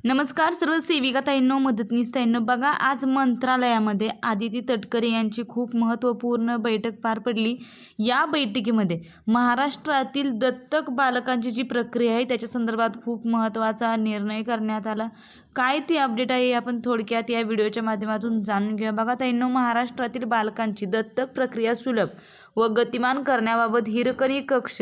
नमस्कार सर्व सेविका ताईंनो, मदतनीस ताईंनो. बघा, आज मंत्रालयामध्ये आदिती तटकरे यांची खूप महत्त्वपूर्ण बैठक पार पडली. या बैठकीमध्ये महाराष्ट्रातील दत्तक बालकांची जी प्रक्रिया आहे त्याच्या संदर्भात खूप महत्त्वाचा निर्णय करण्यात आला. काय ती अपडेट आहे आपण थोडक्यात या व्हिडिओच्या माध्यमातून जाणून घेऊया. बघा ताईंनो, महाराष्ट्रातील बालकांची दत्तक प्रक्रिया सुलभ व गतिमान करण्याबाबत हिरकणी कक्ष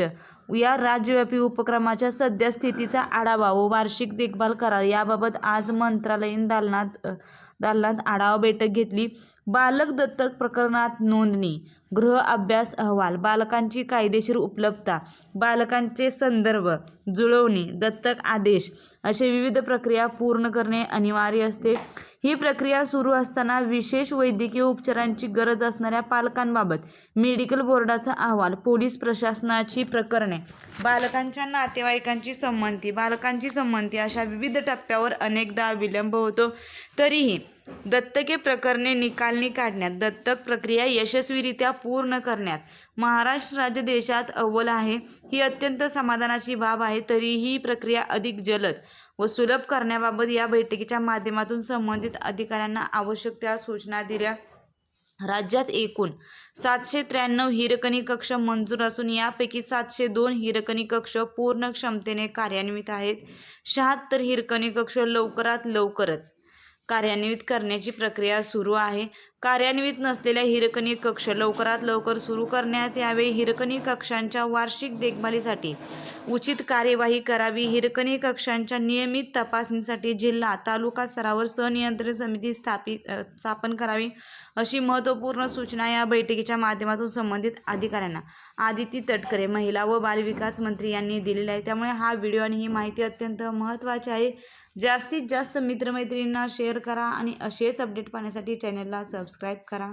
या राज्यव्यापी उपक्रमाच्या सद्यस्थितीचा आढावा व वार्षिक देखभाल करार याबाबत आज मंत्रालयीन दालनात आढावा बैठक घेतली. बालक दत्तक प्रकरणात नोंदणी, गृह अभ्यास अहवाल, बालकांची कायदेशीर उपलब्धता, बालकांचे संदर्भ जुळवणी, दत्तक आदेश असे विविध प्रक्रिया पूर्ण करणे अनिवार्य असते. ही प्रक्रिया सुरू असताना विशेष वैद्यकीय उपचारांची गरज असणाऱ्या पालकांबाबत मेडिकल बोर्डाचा अहवाल, पोलीस प्रशासनाची प्रकरणे, बालकांच्या नातेवाईकांची संमती अशा विविध टप्प्यावर अनेकदा विलंब होतो. तरीही दत्तके प्रकरणे निकाली काढण्यात, दत्तक प्रक्रिया यशस्वीरित्या पूर्ण करण्यात महाराष्ट्र राज्य देशात अव्वल आहे. ही अत्यंत समाधानाची बाब आहे. तरीही ही प्रक्रिया अधिक जलद व सुलभ करण्याबाबत या बैठकीच्या माध्यमातून संबंधित अधिकाऱ्यांना आवश्यक त्या सूचना दिल्या. राज्यात एकूण 793 हिरकणी कक्ष मंजूर असून यापैकी 702 हिरकणी कक्ष पूर्ण क्षमतेने कार्यान्वित आहेत. 76 हिरकणी कक्ष लवकरात लवकरच कार्यान्वित करण्याची प्रक्रिया सुरू आहे. कार्यान्वित नसलेल्या हिरकणी कक्ष लवकरात लवकर सुरू करण्यात यावे. हिरकणी कक्षांच्या वार्षिक देखभालीसाठी उचित कार्यवाही करावी. हिरकणी कक्षांच्या नियमित तपासणीसाठी जिल्हा तालुका स्तरावर संनियंत्रण समिती स्थापन करावी, अशी महत्त्वपूर्ण सूचना या बैठकीच्या माध्यमातून संबंधित अधिकाऱ्यांना आदिती तटकरे, महिला व बालविकास मंत्री यांनी दिलेला आहे. त्यामुळे हा व्हिडिओ आणि ही माहिती अत्यंत महत्त्वाची आहे. जास्तीत जास्त मित्रमैत्रिणींना शेअर करा आणि असेच अपडेट पाहण्यासाठी चॅनलला सबस्क्राईब करा.